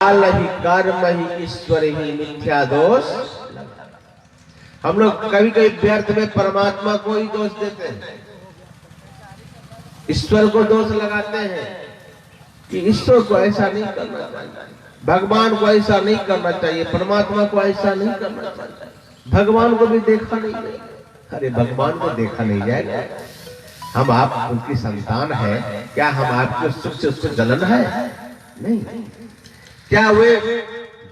काल ही कर्म ही ईश्वर ही मिथ्या दोष। हम लोग कभी कभी व्यर्थ में परमात्मा को ही दोष देते हैं, ईश्वर को दोष लगाते हैं कि ईश्वर को ऐसा नहीं करना चाहिए, भगवान को ऐसा नहीं करना चाहिए, परमात्मा को ऐसा नहीं करना चाहिए, भगवान को भी देखा नहीं जाएगा। अरे भगवान को देखा नहीं जाएगा, हम आप उनकी संतान है, क्या हम आपके सुख से उसको जलन है? नहीं। क्या वे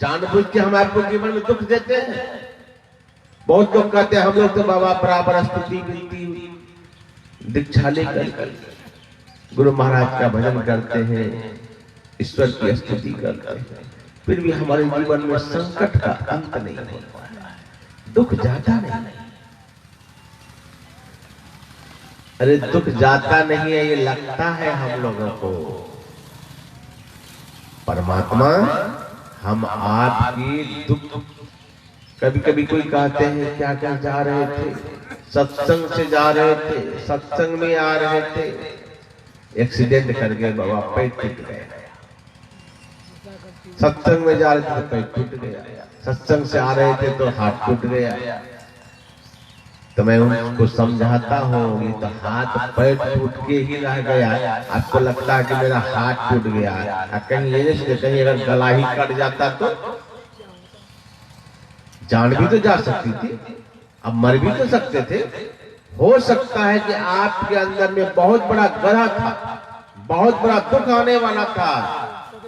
जानबूझ के हम आपको जीवन में दुख देते हैं? बहुत लोग कहते हैं हम लोग तो बाबा बराबर स्तुति विनती दीक्षा लेकर गुरु महाराज का भजन करते हैं, ईश्वर की स्तुति करते हैं, फिर भी हमारे जीवन में संकट का अंत नहीं होता, दुख जाता नहीं। अरे दुख जाता नहीं है, ये लगता है हम लोगों को। परमात्मा हम आपकी दुख, कभी कभी कोई कहते हैं क्या क्या जा रहे थे, सत्संग से जा रहे थे, सत्संग में आ रहे थे, एक्सीडेंट कर गए बाबा, पैर टूट गया। सत्संग में जा रहे थे तो पैर टूट गया, सत्संग से आ रहे थे तो हाथ टूट गया। तो मैं उनको समझाता हूँ, ये तो हाथ पैर टूट के ही रह गया, आपको लगता है कि मेरा हाथ टूट गया, कहीं ये से कहीं अगर गला ही कट जाता तो जान भी तो जा सकती थी, अब मर भी तो सकते थे। हो सकता है कि आपके अंदर में बहुत बड़ा ग्रह था, बहुत बड़ा दुख आने वाला था,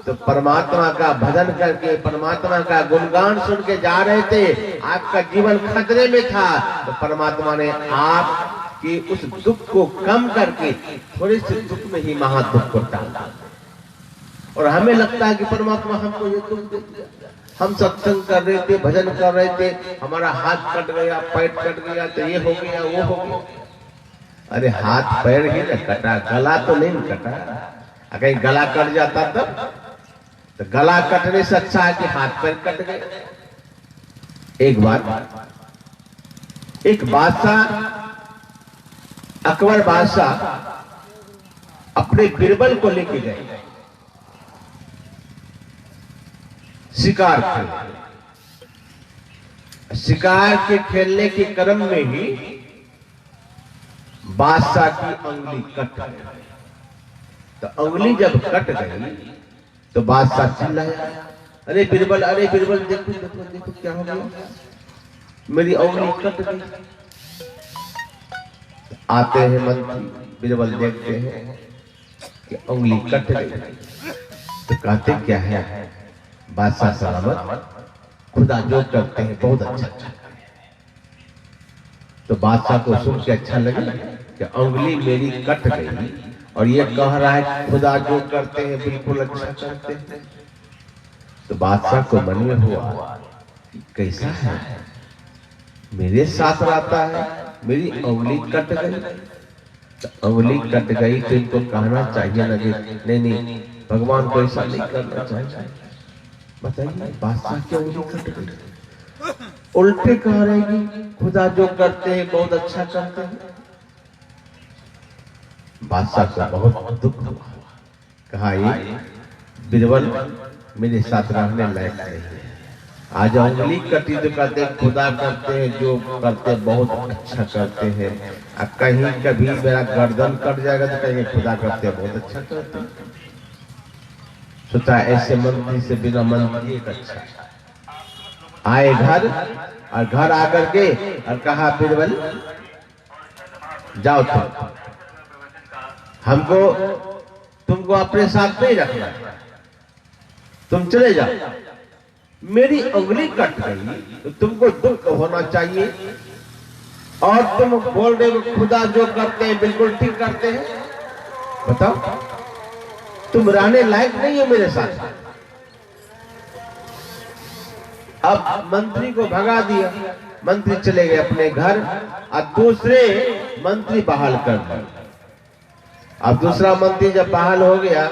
तो परमात्मा का भजन करके, परमात्मा का गुणगान सुन के जा रहे थे, आपका जीवन खतरे में था, तो परमात्मा ने आपके उस दुख को कम करके थोड़े से दुख में ही महादुख को टाला। और हमें लगता है कि परमात्मा हमको ये दुख दे दिया, हम सत्संग कर रहे थे, भजन कर रहे थे, हमारा हाथ कट गया, पैर कट गया, तो ये हो गया, वो हो गया। अरे हाथ पैर ही ना कटा, गला तो नहीं कटा। अगर गला कट जाता तब तो गला कटने से अच्छा है कि हाथ पैर कट गए। एक बादशाह, अकबर बादशाह अपने बिरबल को लेके गए शिकार खेलने। शिकार के खेलने के क्रम में ही बादशाह की उंगली कट गई। तो उंगली जब कट गई तो बादशाह चिल्लाया, अरे बिरबल, अरे बिरबल, देखो देखो देखो क्या हो गया, मेरी उंगली कट गई। आते हैं मंत्री, बिरबल देखते हैं कि उंगली कट गई, तो कहते क्या है, बादशाह सलामत, खुदा जो करते हैं बहुत अच्छा करते हैं। तो बादशाह को सुन के अच्छा लगा कि उंगली मेरी कट गई और ये कह रहा है खुदा जो करते हैं बिल्कुल अच्छा करते हैं। तो बादशाह को मन में हुआ कैसा है, मेरे साथ रहता है, मेरी उंगली कट गई। तो उंगली कट गई तो इनको कहना चाहिए ना कि नहीं भगवान को ऐसा नहीं करना चाहिए। बताइए बादशाह क्यों उंगली कट गई? उल्टे कह रहे हैं खुदा जो करते हैं बहुत अच्छा करते हैं। बादशाह का बहुत दुख हुआ, कहा ये बिरबल मेरे साथ रहने लायक नहीं है। आज उंगली कटी तो कहते खुदा करते हैं, जो करते बहुत अच्छा करते हैं। अब कहीं कभी मेरा गर्दन कट जाएगा तो कहेंगे खुदा करते बहुत अच्छा करते हैं। सोचा ऐसे मंत्री से बिना मंत्री एक अच्छा। आए घर और घर आकर के और कहा बिरबल जाओ हमको तुमको अपने साथ नहीं रखना, तुम चले जाओ। मेरी उंगली कट गई तो तुमको दुख होना चाहिए और तुम बोल रहे हो खुदा जो करते हैं बिल्कुल ठीक करते हैं। बताओ तुम रहने लायक नहीं हो मेरे साथ। अब मंत्री को भगा दिया, मंत्री चले गए अपने घर और दूसरे मंत्री बहाल कर दिए। अब दूसरा मंत्री जब बहाल हो गया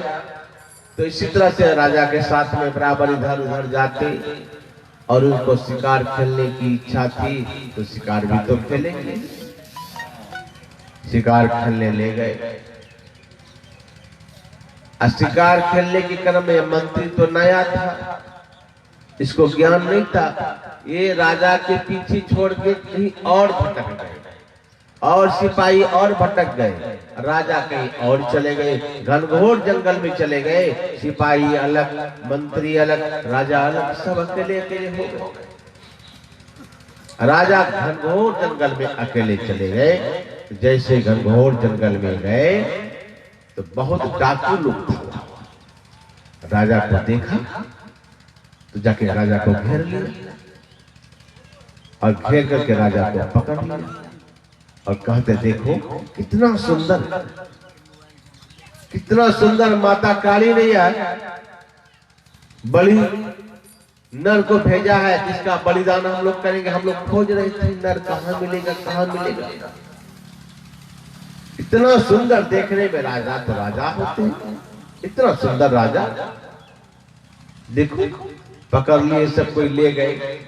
तो इसी तरह से राजा के साथ में बराबर इधर उधर जाते और उनको शिकार खेलने की इच्छा थी तो शिकार भी तो खेलेंगे। शिकार खेलने ले गए शिकार खेलने के क्रम में मंत्री तो नया था, इसको ज्ञान नहीं था। ये राजा के पीछे छोड़ के कहीं और भटक गए, और सिपाही और भटक गए, राजा कहीं और चले गए, घनघोर जंगल में चले गए। सिपाही अलग, मंत्री अलग, राजा अलग, सब अकेले अकेले हो गए। राजा घनघोर जंगल में अकेले चले गए। जैसे घनघोर जंगल में गए तो बहुत डाकू लोग थे। राजा को देखा तो जाके राजा को घेर लिया, और घेर करके राजा को पकड़ लिया और कहते, देखो कितना सुंदर माता काली ने बलि नर को भेजा है, जिसका बलिदान हम लोग करेंगे। हम लोग खोज रहे थे नर कहाँ मिलेगा, कहाँ मिलेगा। इतना सुंदर देखने में राजा तो राजा होते हैं, इतना सुंदर राजा। देखो पकड़ लिए, सब कोई ले गए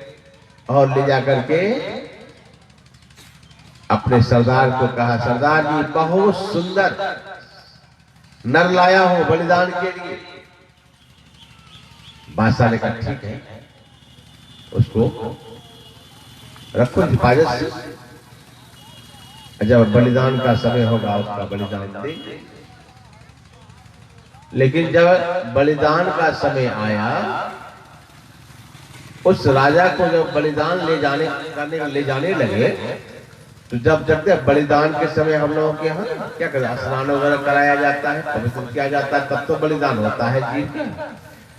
और ले जाकर के अपने सरदार को कहा, सरदार जी बहुत सुंदर नर लाया हो बलिदान के लिए। बादशाह ने कहा ठीक है, उसको रखो हिफाजत से, जब बलिदान का समय होगा उसका बलिदान देंगे। लेकिन जब बलिदान का समय आया, उस राजा को जब बलिदान ले जाने लगे, तो जब बलिदान के समय हम लोगों के यहाँ क्या करते, स्नान वगैरह कराया जाता है, पवित्र किया जाता है, तब तो बलिदान होता है जीव का।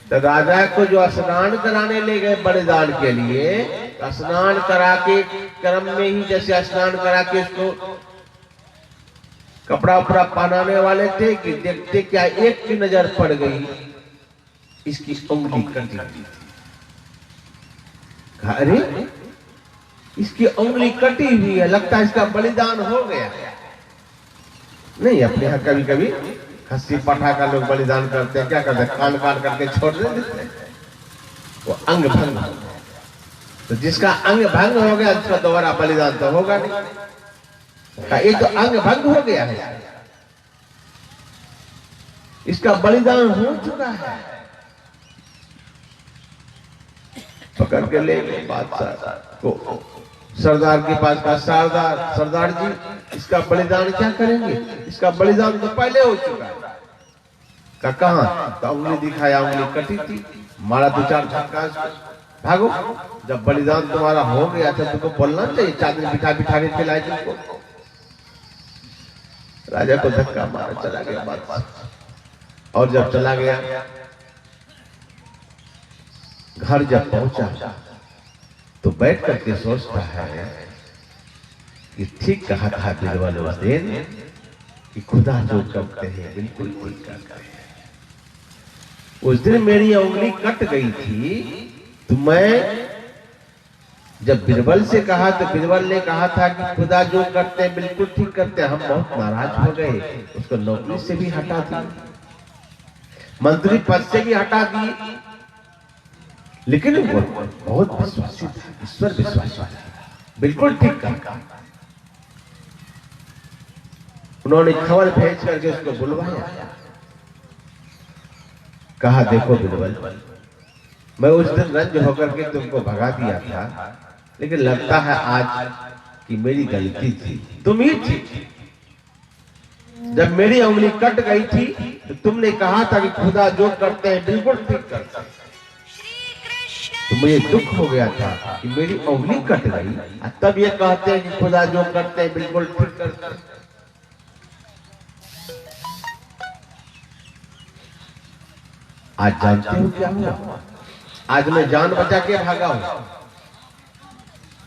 तो राजा को जो स्नान कराने ले गए बलिदान के लिए, स्नान करा के क्रम में ही जैसे स्नान करा के उसको कपड़ा उपड़ा पहनाने वाले थे कि देखते क्या एक की नजर पड़ गई, इसकी उंगली कटी। अरे इसकी उंगली कटी हुई है, लगता है इसका बलिदान हो गया। नहीं, अपने यहाँ कभी कभी खस्सी पठा का लोग बलिदान करते हैं, क्या करते हैं, कान काट करके छोड़ देते हैं, वो अंग भंग। तो जिसका अंग भंग हो गया उसका दोबारा बलिदान तो होगा नहीं। ये तो अंग भंग हो गया है, इसका बलिदान हो चुका है। पकड़ के ले गए बादशाह को, सरदार के पास का, सरदार जी इसका बलिदान क्या करेंगे, इसका बलिदान तो पहले हो चुका है। कहाँ? तो उंगली दिखाया, उंगली कटी थी, मारा दो चार धक्का, भागो। जब बलिदान तुम्हारा हो गया था तुमको बोलना चाहिए, चादर बिठा बिठा के खिलाए तुमको। राजा को धक्का मारा, चला गया बादशाह। और जब चला गया, घर जब पहुंचा तो बैठ करके सोचता है कि ठीक कहा था बिरबल उस दिन कि खुदा जो करते हैं बिल्कुल ठीक करते हैं। उस दिन मेरी उंगली कट गई थी, तो मैं जब बिरबल से कहा तो बिरबल ने कहा था कि खुदा जो करते हैं बिल्कुल ठीक करते हैं। हम बहुत नाराज हो गए, उसको नौकरी से भी हटा दी, मंत्री पद से भी हटा दी। लेकिन वो बहुत विश्वासी था, ईश्वर विश्वासी था, बिल्कुल ठीक कहा। उन्होंने खबर भेज करके उसको बुलवाया, कहा देखो बिरबल, मैं उस दिन रंज होकर के तुमको भगा दिया था, लेकिन लगता है आज कि मेरी गलती थी, तुम ही थी। जब मेरी उंगली कट गई थी तो तुमने कहा था कि खुदा जो करते हैं बिल्कुल ठीक करते हैं। तो मुझे दुख हो गया था कि मेरी उंगली कट गई, तब ये कहते हैं कि खुदा जो करते हैं बिल्कुल ठीक करते हैं। आज जानते हो क्या हुआ? आज मैं जान बचा के भागा हूं।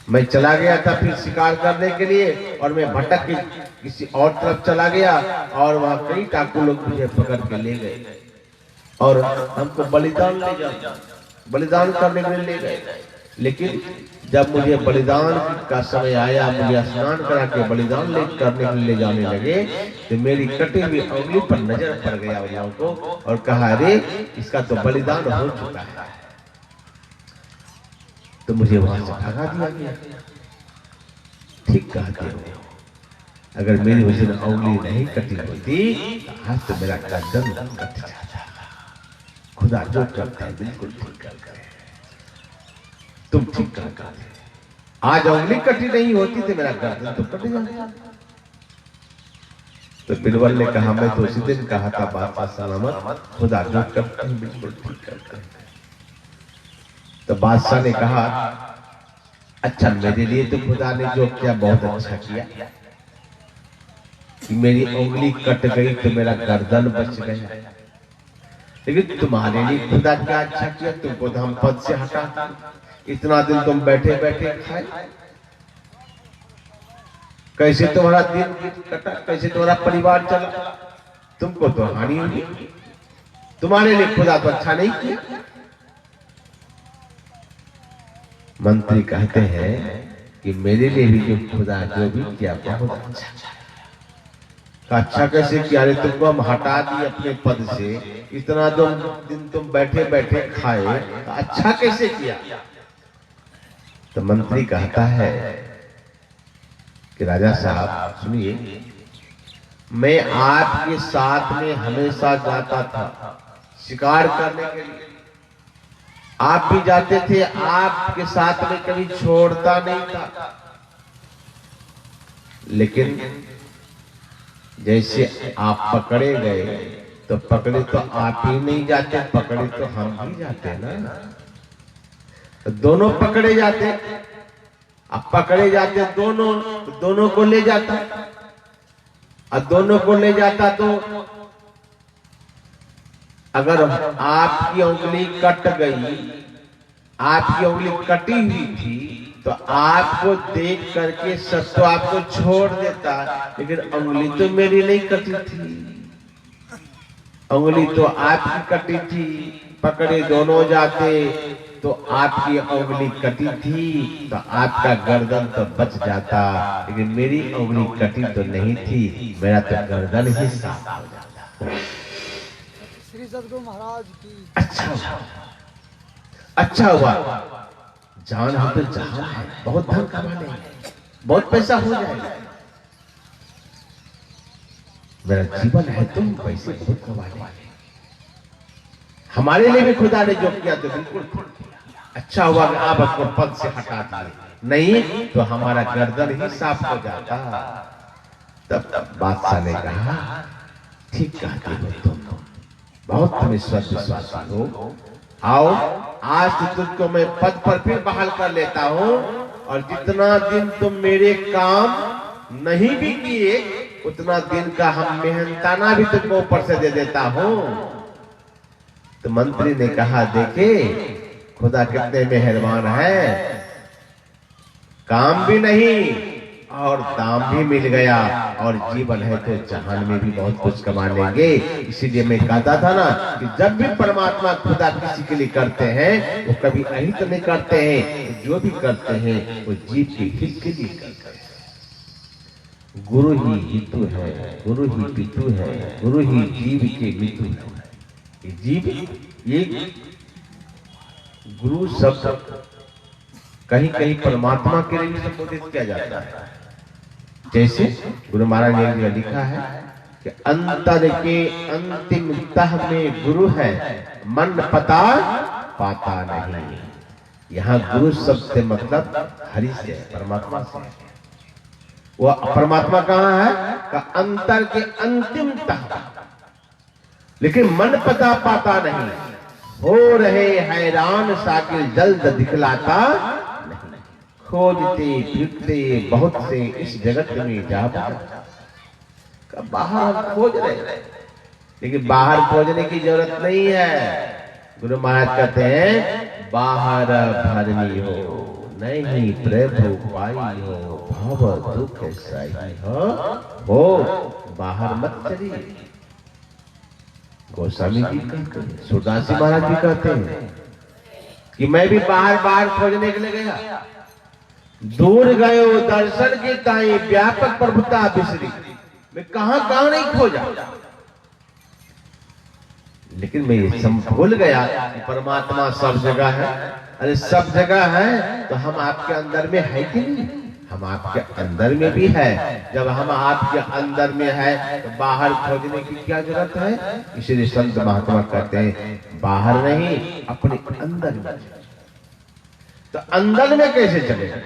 मैं चला गया था फिर शिकार करने के लिए, और मैं भटक के किसी और तरफ चला गया, और वहां कई डाकू लोग मुझे पकड़ के ले गए और हमको बलिदान करने के लिए ले गए। लेकिन जब मुझे बलिदान का समय आया, मुझे स्नान करा के बलिदान करने के लिए ले जाने लगे, तो मेरी कटी हुई उंगली पर नजर पड़ गया उन लोगों को, और कहा अरे इसका तो बलिदान हो चुका है। तो मुझे वहां से भगा दिया गया। ठीक कहते हो, अगर मेरी उस दिन उंगली नहीं कटी होती तो आज तो मेरा गर्दन कट जाता। खुदा जो करते हैं बिल्कुल ठीक करते हैं, तुम ठीक करते हैं। आज उंगली कटी नहीं होती तो मेरा गर्दन तो कट जाता। तो बिरबल ने कहा मैं तो उसी दिन कहा था बादशाह सलामत, खुदा जो करते हैं बिल्कुल ठीक करते हैं। तो बादशाह ने कहा अच्छा मेरे लिए तो खुदा ने जो किया बहुत अच्छा किया कि मेरी उंगली कट गई तो मेरा गर्दन बच गया, लेकिन तुम्हारे लिए खुदा क्या अच्छा किया, तुमको तो हम पद से हटा दिया। इतना दिन तुम बैठे बैठे खाए, कैसे तुम्हारा दिन कटा, कैसे तुम्हारा परिवार चला, तुमको तो हानि हुई। तुम्हारे लिए खुदा तो अच्छा नहीं किया। मंत्री कहते हैं कि मेरे लिए भी जो खुदा जो भी किया बहुत अच्छा। अच्छा कैसे किया? अरे तुमको हम हटा दिए अपने पद से, इतना दिन तुम बैठे बैठे खाए, तो अच्छा कैसे किया? तो मंत्री कहता है कि राजा साहब सुनिए, मैं आपके साथ में हमेशा जाता था शिकार करने के लिए, आप भी जाते थे, आपके साथ में कभी छोड़ता नहीं था। लेकिन जैसे आप पकड़े गए तो पकड़े तो आप ही नहीं जाते, पकड़े तो हम भी जाते ना। तो दोनों पकड़े जाते, अब पकड़े जाते दोनों को ले जाता, और दोनों को ले जाता तो अगर आपकी उंगली कट गई, आपकी उंगली कटी हुई थी, तो आपको देख करके सब तो आपको छोड़ देता, लेकिन उंगली तो मेरी नहीं कटी थी, उंगली तो आपकी कटी थी। पकड़े दोनों जाते तो आपकी उंगली कटी थी तो आपका गर्दन तो बच जाता, लेकिन मेरी उंगली कटी तो नहीं थी, मेरा तो गर्दन ही साफ हो जाता। श्री सद्गुरु महाराज की अच्छा हुआ, जान हो तो जहान है, बहुत धन कमा लेंगे, बहुत पैसा हो जाएगा। मेरा जीवन है, तुम पैसे बहुत कमा लेंगे। हमारे लिए भी खुदा ने जो किया तो बिल्कुल अच्छा हुआ कि आप अपने पद से हटा दिए, नहीं तो हमारा गर्दन ही साफ हो जाता। तब बादशाह ने कहा ठीक कहते हो तुम, बहुत तुम विश्वासी हो, आओ आज तो तुमको मैं पद पर फिर बहाल कर लेता हूँ, और जितना दिन तुम मेरे काम नहीं भी किए उतना दिन का हम मेहनताना भी तुमको ऊपर से दे देता हूँ। तो मंत्री ने कहा देखे खुदा कितने मेहरबान है, काम भी नहीं और दाम भी मिल गया, और जीवन है तो जहान में भी बहुत कुछ कमा लेंगे। इसीलिए मैं कहता था ना कि जब भी परमात्मा खुदा किसी के लिए करते हैं वो कभी अहित नहीं करते हैं, जो भी करते हैं वो जीव के हित के लिए करते हैं। गुरु ही हितु है, गुरु ही पितु है, गुरु ही जीव के मितु है। ये जीव ये गुरु शब्द कहीं कहीं परमात्मा के लिए संबोधित किया जाता है। जैसे गुरु महाराज ने लिखा है कि अंतर के अंतिम तह में गुरु है, मन पता पाता नहीं। यहाँ गुरु शब्द से मतलब हरि से, परमात्मा से। वो परमात्मा कहाँ है? का अंतर के अंतिम तह, लेकिन मन पता पाता नहीं। हो रहे हैरान साकिर जल्द दिखलाता नहीं, खोजते फिरते बहुत से इस जगत में जा पहुंचा। बाहर हम खोज रहे, लेकिन बाहर खोजने की जरूरत नहीं है। गुरु महाराज कहते हैं बाहर भरनी हो नहीं प्रभु पाई हो, भव दुख सही हो बाहर मत चलिए। गोस्वामी जी कहते हैं, सूरदास महाराज भी कहते हैं कि मैं भी बाहर बाहर खोजने के लिए गया, दूर गयो दर्शन के ताई व्यापक प्रभुता बिसरी। मैं कहां कहां नहीं खोजा, लेकिन मैं ये भूल गया कि परमात्मा सब जगह है। अरे सब जगह है तो हम आपके अंदर में है कि नहीं? हम आपके अंदर में भी है। जब हम आपके अंदर में है तो बाहर खोजने की क्या जरूरत है? इसलिए संत महात्मा कहते हैं बाहर नहीं, अपने अंदर में। तो अंदर में कैसे चलेगा?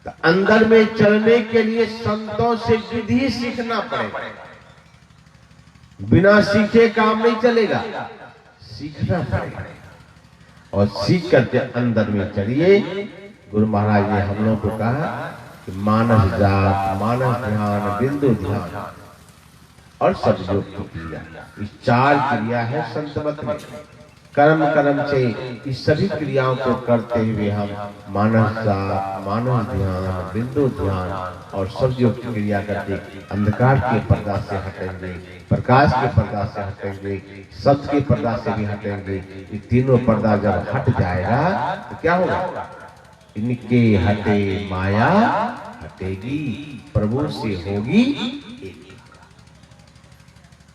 तो अंदर में चलने के लिए संतों से विधि सीखना पड़ेगा। बिना सीखे काम नहीं चलेगा, सीखना पड़ेगा। और सीख करके अंदर में चलिए। गुरु महाराज ने हम लोग को कहा कि मानस जाप, मानस ध्यान, बिंदु ध्यान और सब योग की क्रिया, इस 4 क्रिया है संतमत में। कर्म कर्म से इस सभी क्रियाओं को करते हुए हम मानस जाप, मानस ध्यान, बिंदु ध्यान और सब योग की क्रिया करके अंधकार के पर्दा से हटेंगे, प्रकाश के पर्दा से हटेंगे, सत्य के पर्दा से भी हटेंगे। ये तीनों पर्दा जब हट जाएगा तो क्या होगा? इनके हटे माया हटेगी, प्रभु से होगी एक।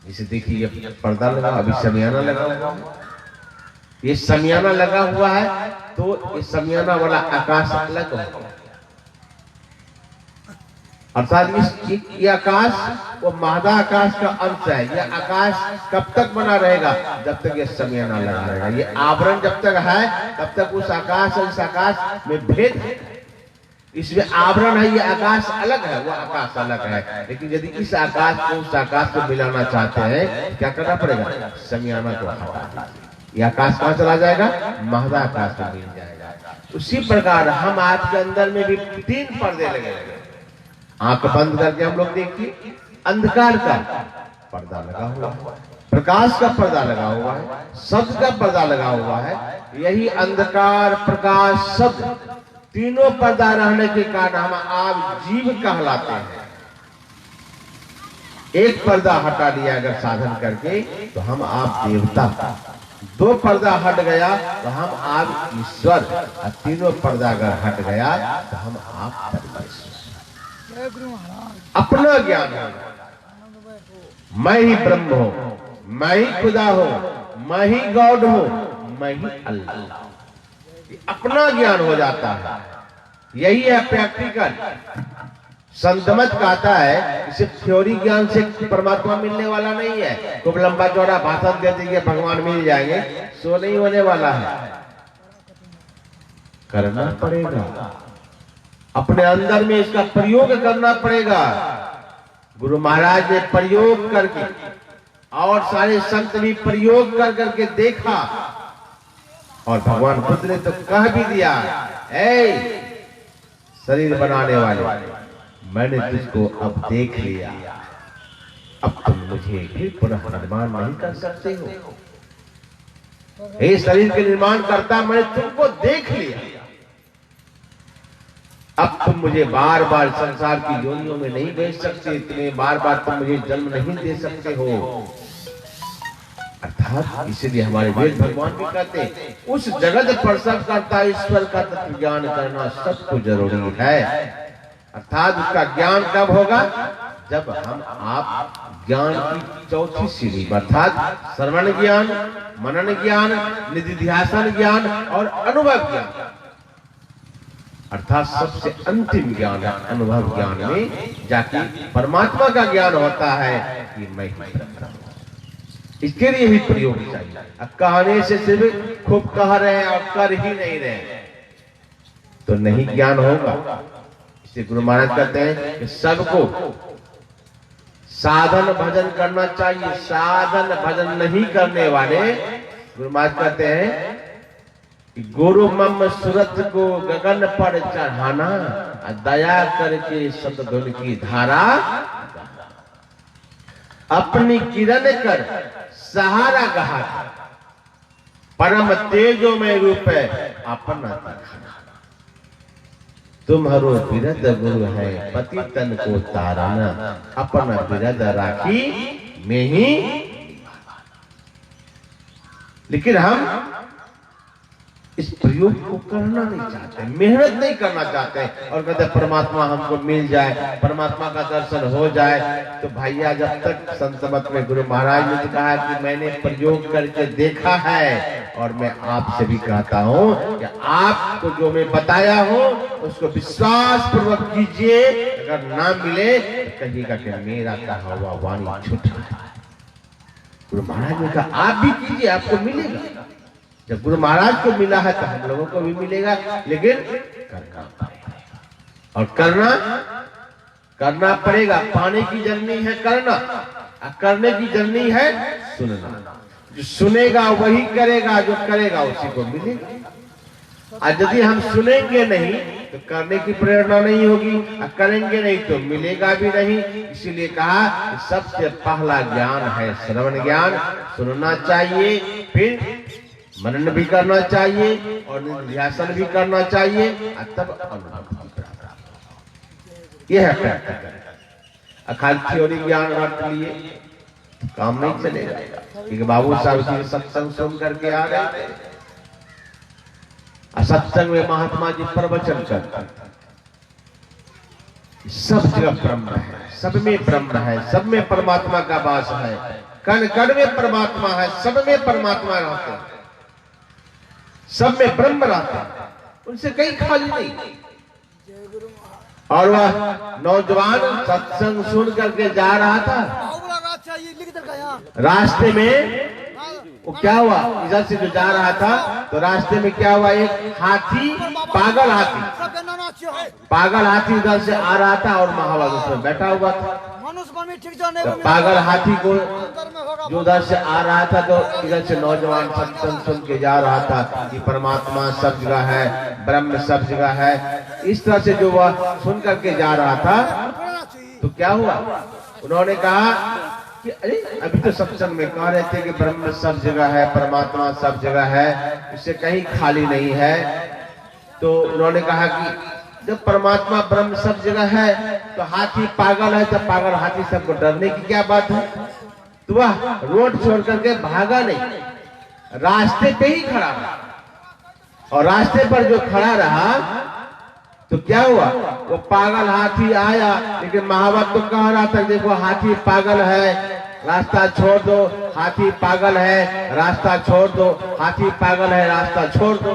जैसे देखिए ये पर्दा लगा, अभी शमियाना लगा हुआ है। ये शमियाना लगा हुआ है तो ये शमियाना वाला आकाश अलग होगा, अर्थात ये आकाश वो मादा आकाश का अंश है। यह आकाश कब तक बना रहेगा? जब तक ये शमियाना लगा रहेगा। ये आवरण जब तक है तब तक उस आकाश और इस आकाश में भेद है। इसमें आवरण है, ये आकाश अलग है, वो आकाश अलग है। लेकिन यदि इस आकाश को उस आकाश को मिलाना चाहते हैं क्या करना पड़ेगा? शमियाना को हटा दीजिए। ये आकाश कहाँ चला जाएगा? महदा आकाश में मिल जाएगा। उसी प्रकार हम आपके अंदर में भी 3 पर्दे लगे। आंख बंद करके हम लोग देखिए, अंधकार का पर्दा लगा हुआ है, प्रकाश का पर्दा लगा हुआ है, शब्द का पर्दा लगा हुआ है। यही अंधकार, प्रकाश, शब्द तीनों पर्दा रहने के कारण हम आप जीव कहलाते हैं। एक पर्दा हटा लिया अगर साधन करके तो हम आप देवता, 2 पर्दा हट गया तो हम आप ईश्वर, और तीनों पर्दा अगर हट गया तो हम आप परमेश्वर। जय गुरु महाराज। अपना ज्ञान है, मैं ही ब्रह्म हूं, मैं ही खुदा हूं, मैं ही गॉड हूं, मैं ही अल्लाह। अपना ज्ञान हो जाता है। यही है प्रैक्टिकल। संतमत कहता है सिर्फ थ्योरी ज्ञान से परमात्मा मिलने वाला नहीं है। खूब लंबा चौड़ा भाषण दे दीजिए भगवान मिल जाएंगे, सो नहीं होने वाला है। करना पड़ेगा, अपने अंदर में इसका प्रयोग करना पड़ेगा। गुरु महाराज ने प्रयोग करके और सारे संत भी प्रयोग कर करके देखा, और भगवान खुद ने तो कह भी दिया, ऐ शरीर बनाने वाले, मैंने तुझको अब देख लिया, अब तुम मुझे फिर पुनः निर्माण नहीं कर सकते हो। हे शरीर के निर्माण करता, मैंने तुमको देख लिया, अब तुम मुझे बार बार संसार की योनियों में नहीं भेज सकते, तुम्हें बार बार तुम मुझे जन्म नहीं दे सकते हो। अर्थात इसलिए हमारे वेद भगवान भी कहते हैं उस जगत पर सब करता ईश्वर का तत्व ज्ञान करना सबको जरूरी है। अर्थात उसका ज्ञान कब होगा? जब हम आप ज्ञान की 4थी सीढ़ी, अर्थात श्रवण ज्ञान, मनन ज्ञान, निधिध्यासन ज्ञान और अनुभव ज्ञान, अर्थात सबसे अंतिम ज्ञान है अनुभव ज्ञान में जाके परमात्मा का ज्ञान होता है कि मैं ही ब्रह्म हूं। इसके लिए भी प्रयोग चाहिए। अब कहने से सिर्फ खूब कह रहे हैं और कर ही नहीं रहे तो नहीं ज्ञान होगा। इसलिए गुरु महाराज कहते हैं कि सबको साधन भजन करना चाहिए। साधन भजन नहीं करने वाले, गुरु महाराज कहते हैं कि गुरु मम सूरत को गगन पर चढ़ाना, दया करके सतधुन की धारा अपनी किरण कर सहारा गहा, परम तेजो में रूप अपना दिखाना। तुम्हारो बिरद गुरु है पति तन को तारना, अपना बिरद राखी में ही। लेकिन हम इस प्रयोग को करना नहीं चाहते, मेहनत नहीं करना चाहते और कहते परमात्मा हमको मिल जाए, परमात्मा का दर्शन हो जाए। तो भैया जब तक संत मत में गुरु महाराज ने कहा कि मैंने प्रयोग करके देखा है और मैं आपसे भी कहता हूँ कि आपको जो मैं बताया हूँ उसको विश्वास पूर्वक कीजिए। अगर ना मिले तो कहिएगा कि मेरा कहा हुआ वाणी झूठा है। गुरु महाराज ने कहा आप भी कीजिए, आपको मिलेगा। जब गुरु महाराज को मिला है तो हम लोगों को भी मिलेगा, लेकिन करना पड़ेगा। और करना पड़ेगा। पाने की जर्नी है करना, और करने की जर्नी है सुनना। जो सुनेगा वही करेगा, जो करेगा उसी को मिलेगा। और यदि हम सुनेंगे नहीं तो करने की प्रेरणा नहीं होगी, और करेंगे नहीं तो मिलेगा भी नहीं। इसीलिए कहा कि सबसे पहला ज्ञान है श्रवण ज्ञान। सुनना चाहिए, फिर मनन भी करना चाहिए और निध्यासन भी करना चाहिए, और तब अनुभव प्राप्त। यह है प्रैक्टिकल। अखाल थ्योरी ज्ञान रट लिए काम नहीं चलेगा। क्योंकि बाबू साहब जी सत्संग सुन करके आ रहे थे, सत्संग में महात्मा जी प्रवचन करते। सब जगह ब्रह्म है, सब में ब्रह्म है, सब में परमात्मा का वास है। कण कण में परमात्मा है, सब में परमात्मा रहते हैं, सब में ब्रह्म रहता है, उनसे कहीं खाली नहीं। और वह नौजवान सत्संग सुन करके जा रहा था। रास्ते में वो क्या हुआ, इधर से जो जा रहा था तो रास्ते में क्या हुआ, एक हाथी, पागल हाथी इधर से आ रहा था और महावाद उसमें बैठा हुआ था। तो पागल हाथी को जो उधर से आ रहा था तो इधर से नौजवान सत्संग सुन के जा रहा था कि परमात्मा सब जगह है, ब्रह्म सब जगह है। इस तरह से जो वह सुन करके जा रहा था तो क्या हुआ, उन्होंने कहा कि अरे अभी तो सत्संग में कह रहे थे कि ब्रह्म सब जगह है, परमात्मा सब जगह है, इससे कहीं खाली नहीं है। तो उन्होंने कहा कि जब परमात्मा ब्रह्म सब जगह है तो हाथी पागल है, तो पागल हाथी सबको डरने की क्या बात है। तो वह रोड छोड़ करके भागा नहीं, रास्ते पे ही खड़ा रहा। और रास्ते पर जो खड़ा रहा तो क्या हुआ, वो पागल हाथी आया, लेकिन महावत तो कह रहा था देखो हाथी पागल है, रास्ता छोड़ दो, हाथी पागल है, रास्ता छोड़ दो, हाथी पागल है, रास्ता छोड़ दो।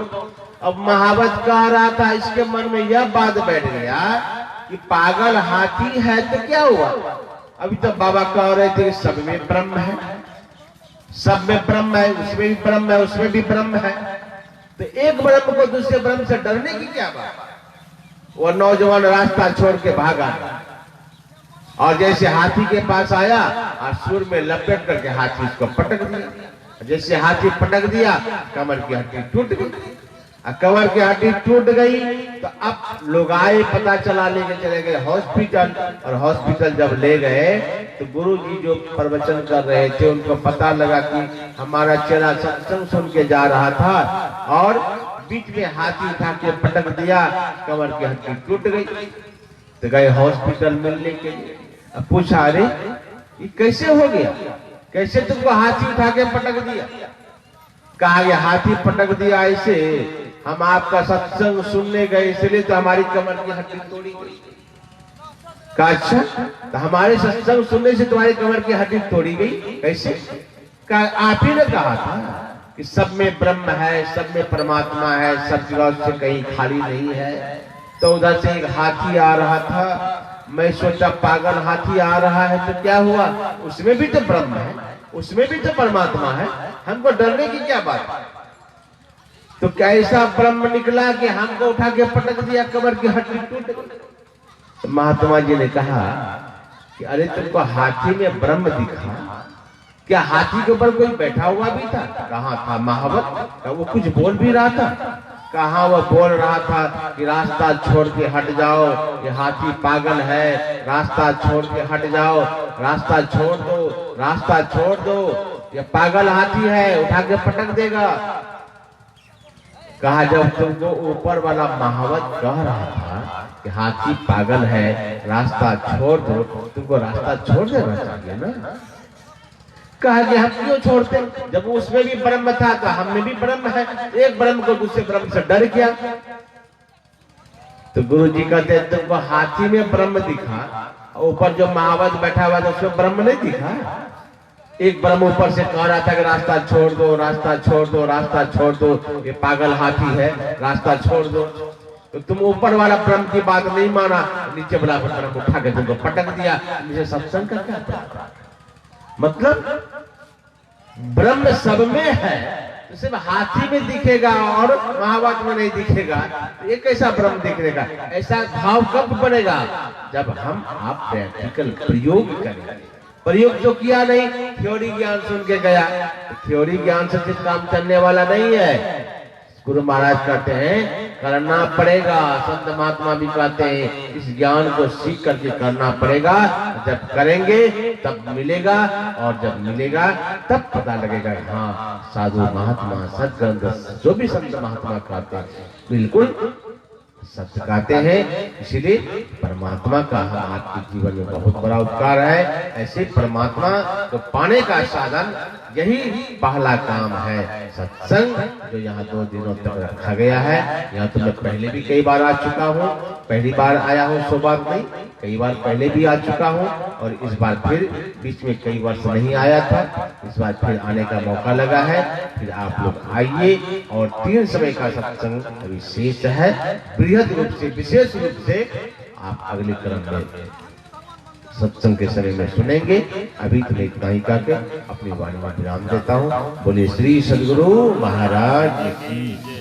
अब महावत कह रहा था, इसके मन में यह बात बैठ गया कि पागल हाथी है तो क्या हुआ। अभी तो बाबा कह रहे थे कि सब में ब्रह्म है, सब में ब्रह्म है, उसमें भी ब्रह्म है, उसमें भी ब्रह्म है, तो एक ब्रह्म को दूसरे ब्रह्म से डरने की क्या बात। वो नौजवान रास्ता छोड़ के भागा और जैसे हाथी के पास आया और सुर में लपेट करके हाथी उसको पटक दिया। जैसे हाथी पटक दिया कमर की हड्डी टूट गई, और कमर की हड्डी टूट गई तो अब लोग आए, पता चला, लेके चले गए हॉस्पिटल। और हॉस्पिटल जब ले गए तो गुरु जी जो प्रवचन कर रहे थे उनको पता लगा कि हमारा चेला सत्संग सुन के जा रहा था और बीच में हाथी उठा के पटक दिया, कमर की हड्डी टूट गई। तो गए हॉस्पिटल मिलने के लिए। अब पूछा अरे ये कैसे हो गया, कैसे तुमको हाथी उठा के पटक दिया। कहा ये हाथी पटक दिया ऐसे, हम आपका सत्संग सुनने गए इसलिए तो हमारी कमर की हड्डी तोड़ी गई। कहा अच्छा, तो हमारे सत्संग सुनने से तुम्हारी कमर की हड्डी तोड़ी गई कैसे। कहा आप ही ने कहा था कि सब में ब्रह्म है, सब में परमात्मा है, सब जगह से कहीं खाली नहीं है। तो उधर से एक हाथी आ रहा था, मैं सोचा पागल हाथी आ रहा है तो क्या हुआ, उसमें भी तो ब्रह्म है, उसमें भी तो परमात्मा है, हमको डरने की क्या बात है। तो क्या ऐसा ब्रह्म निकला कि हमको उठा के पटक दिया, कमर की हड्डी टूट गई। तो महात्मा जी ने कहा कि अरे तुमको हाथी में ब्रह्म दिखा, क्या हाथी के ऊपर कोई बैठा हुआ भी था। कहाँ था महावत, वो कुछ बोल भी रहा था। कहाँ वो बोल रहा था कि रास्ता छोड़ के हट जाओ, ये हाथी पागल है, रास्ता छोड़ के हट जाओ, रास्ता छोड़ दो, रास्ता छोड़ दो, ये पागल हाथी है, उठा के पटक देगा। कहा जब तुमको ऊपर वाला महावत कह रहा था कि हाथी पागल है, रास्ता छोड़ दो, तुमको रास्ता छोड़ देना चाहिए ना। कहा कि हम क्यों छोड़ते, जब उसमें भी ब्रह्म था तो हम में भी ब्रह्म है। एक ब्रह्म को दूसरे ब्रह्म से डर गया। तो गुरु जी कहते तुमको हाथी में ब्रह्म दिखा, ऊपर जो महावत बैठा हुआ था उसमें ब्रह्म नहीं दिखा। एक ब्रह्म ऊपर से कह रहा था कि रास्ता छोड़ दो, रास्ता छोड़ दो, रास्ता छोड़ दो, ये पागल हाथी है, रास्ता छोड़ दो। तो तुम ऊपर वाला ब्रह्म की बात नहीं माना, नीचे वाला ब्रह्म उठा के तुमको पटक दिया। मुझे सत्संग का क्या पता? मतलब ब्रह्म सब में है, तो सिर्फ हाथी में दिखेगा और महावत में नहीं दिखेगा। ये कैसा ब्रह्म दिखेगा? ऐसा भाव कब बनेगा? जब हम आप प्रैक्टिकल प्रयोग करेंगे। प्रयोग तो किया नहीं, थ्योरी ज्ञान सुन के गया, थ्योरी ज्ञान से सिर्फ काम चलने वाला नहीं है। गुरु महाराज कहते हैं करना पड़ेगा। संत महात्मा भी कहते हैं इस ज्ञान को सीख करके करना पड़ेगा। जब करेंगे तब मिलेगा, और जब मिलेगा तब पता लगेगा हाँ साधु महात्मा सदग्रंथ जो भी संत महात्मा कहते हैं बिल्कुल सत्य कहते हैं। इसीलिए परमात्मा का हम आपके जीवन में बहुत बड़ा उपकार है। ऐसे परमात्मा को पाने का साधन यही पहला काम है सत्संग, जो यहाँ 2 दिनों तक रखा गया है। यहाँ तो मैं पहले भी कई बार आ चुका हूँ, पहली बार आया हूँ सो बात नहीं, कई बार पहले भी आ चुका हूँ, और इस बार फिर बीच में कई वर्ष नहीं आया था, इस बार फिर आने का मौका लगा है। फिर आप लोग आइए, और 3 समय का सत्संग विशेष है, बृहद रूप से विशेष रूप से आप अगले क्रम में सत्संग के समय में सुनेंगे। अभी तो मैं इतना ही करके अपनी वाणी में विराम देता हूँ। बोले श्री सद्गुरु महाराज की।